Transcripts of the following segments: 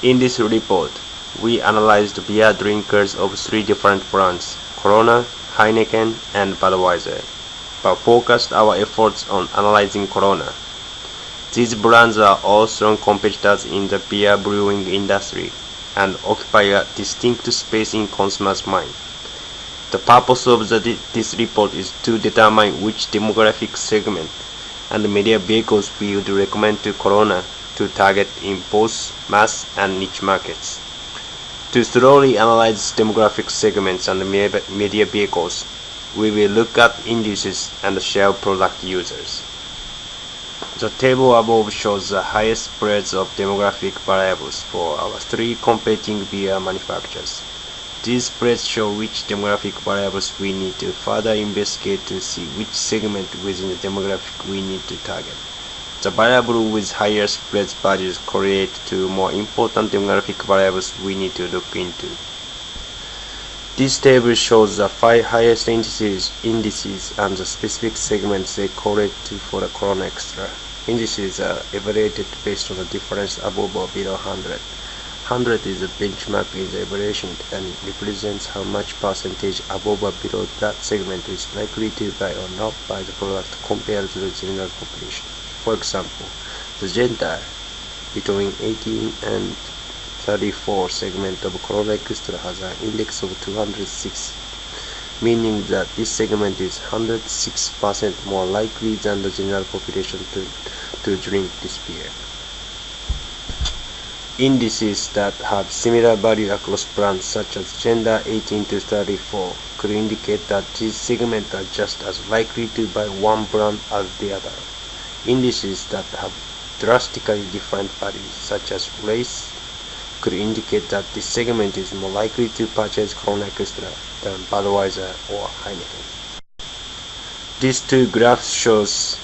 In this report, we analyzed beer drinkers of 3 different brands, Corona, Heineken, and Budweiser, but focused our efforts on analyzing Corona. These brands are all strong competitors in the beer brewing industry and occupy a distinct space in consumers' mind. The purpose of this report is to determine which demographic segment and media vehicles we would recommend to Corona to target in both mass and niche markets. To thoroughly analyze demographic segments and media vehicles, we will look at indices and share product users. The table above shows the highest spreads of demographic variables for our 3 competing beer manufacturers. These spreads show which demographic variables we need to further investigate to see which segment within the demographic we need to target. The variable with higher spreads values correlate to more important demographic variables we need to look into. This table shows the 5 highest indices and the specific segments they correlate to for the Corona Extra. Indices are evaluated based on the difference above or below 100. 100 is a benchmark in the evaluation and represents how much percentage above or below that segment is likely to buy or not buy the product compared to the general population. For example, the gender between 18 and 34 segment of Corona Extra has an index of 206, meaning that this segment is 106% more likely than the general population to drink this beer. Indices that have similar value across brands such as gender 18 to 34 could indicate that these segments are just as likely to buy one brand as the other. Indices that have drastically different values such as race could indicate that this segment is more likely to purchase Corona Extra than Budweiser or Heineken. These 2 graphs shows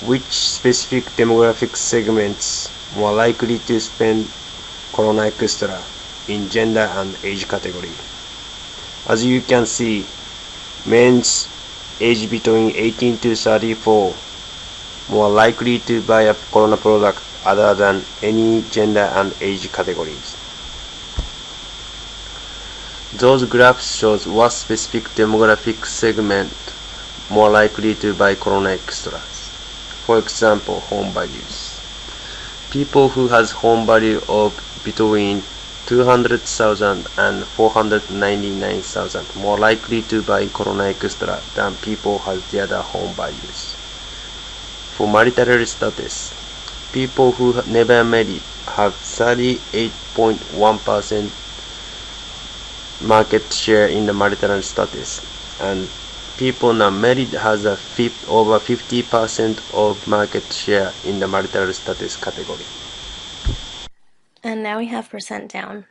which specific demographic segments more likely to spend Corona Extra in gender and age category. As you can see, men's age between 18 to 34 more likely to buy a Corona product other than any gender and age categories. Those graphs shows what specific demographic segment more likely to buy Corona Extras. For example, home values. People who has home value of between 200,000 and 499,000 more likely to buy Corona Extra than people has the other home values. For marital status, people who never married have 38.1% market share in the marital status, and people not married has over 50% of market share in the marital status category. And now we have percent down.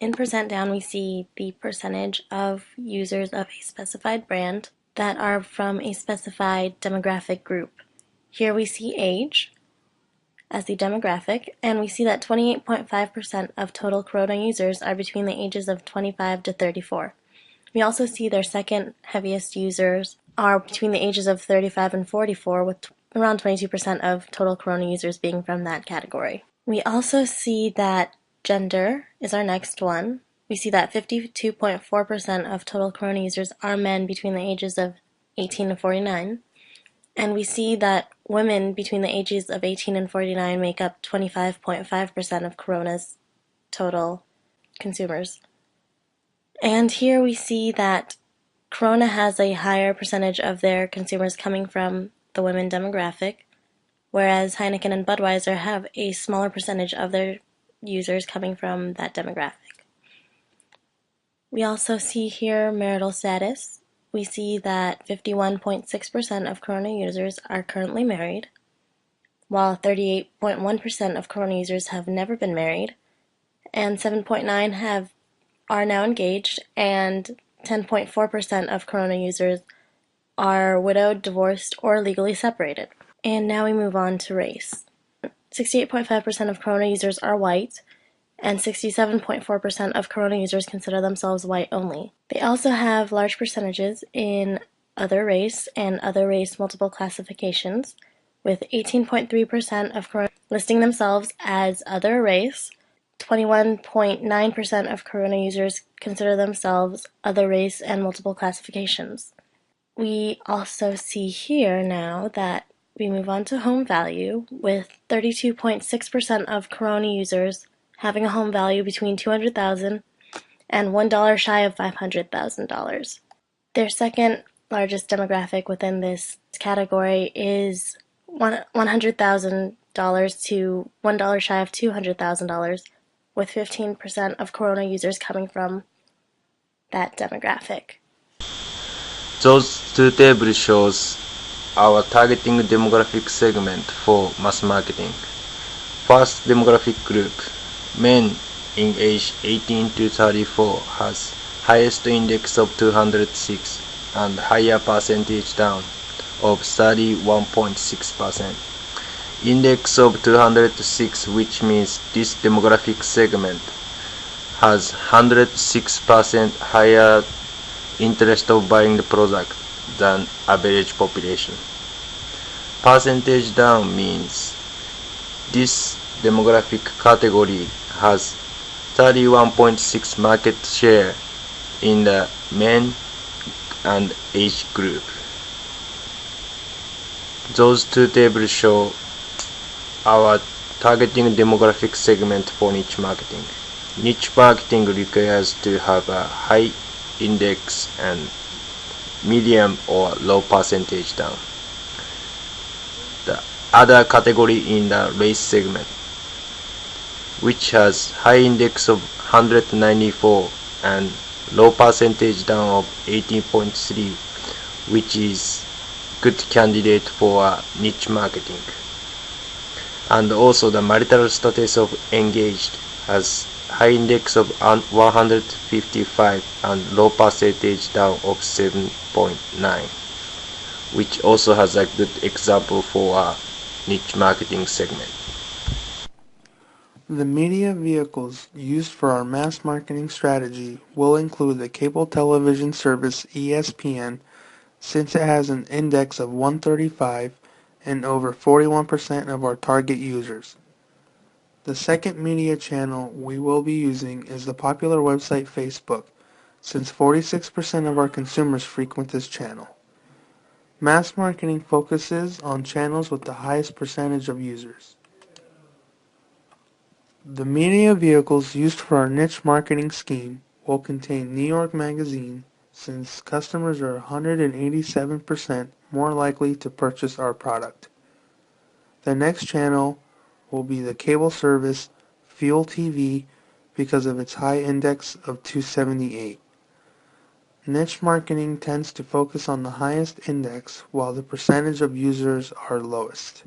In percent down, we see the percentage of users of a specified brand that are from a specified demographic group. Here we see age as the demographic, and we see that 28.5% of total Corona users are between the ages of 25 to 34. We also see their second heaviest users are between the ages of 35 and 44, with around 22% of total Corona users being from that category. We also see that gender is our next one. We see that 52.4% of total Corona users are men between the ages of 18 and 49. And we see that women between the ages of 18 and 49 make up 25.5% of Corona's total consumers. And here we see that Corona has a higher percentage of their consumers coming from the women demographic, whereas Heineken and Budweiser have a smaller percentage of their users coming from that demographic. We also see here marital status. We see that 51.6% of Corona users are currently married, while 38.1% of Corona users have never been married, and 7.9% are now engaged, and 10.4% of Corona users are widowed, divorced, or legally separated. And now we move on to race. 68.5% of Corona users are white, and 67.4% of Corona users consider themselves white only. They also have large percentages in other race and other race multiple classifications, with 18.3% of Corona listing themselves as other race, 21.9% of Corona users consider themselves other race and multiple classifications. We also see here now that we move on to home value, with 32.6% of Corona users having a home value between $200,000 and $1 shy of $500,000. Their second largest demographic within this category is $100,000 to $1 shy of $200,000, with 15% of Corona users coming from that demographic. Those two tables shows our targeting demographic segment for mass marketing. First demographic group, men in age 18 to 34 has highest index of 206 and higher percentage down of 31.6%. Index of 206, which means this demographic segment has 106% higher interest of buying the product than average population. Percentage down means this demographic category has 31.6 market share in the men and age group. Those two tables show our targeting demographic segment for niche marketing. Niche marketing requires to have a high index and medium or low percentage down. The other category in the race segment, which has high index of 194 and low percentage down of 18.3, which is good candidate for niche marketing. And also the marital status of engaged has high index of 155 and low percentage down of 7.9, which also has a good example for a niche marketing segment. The media vehicles used for our mass marketing strategy will include the cable television service ESPN, since it has an index of 135 and over 41% of our target users. The second media channel we will be using is the popular website Facebook, since 46% of our consumers frequent this channel. Mass marketing focuses on channels with the highest percentage of users. The media vehicles used for our niche marketing scheme will contain New York Magazine, since customers are 187% more likely to purchase our product. The next channel will be the cable service Fuel TV because of its high index of 278. Niche marketing tends to focus on the highest index while the percentage of users are lowest.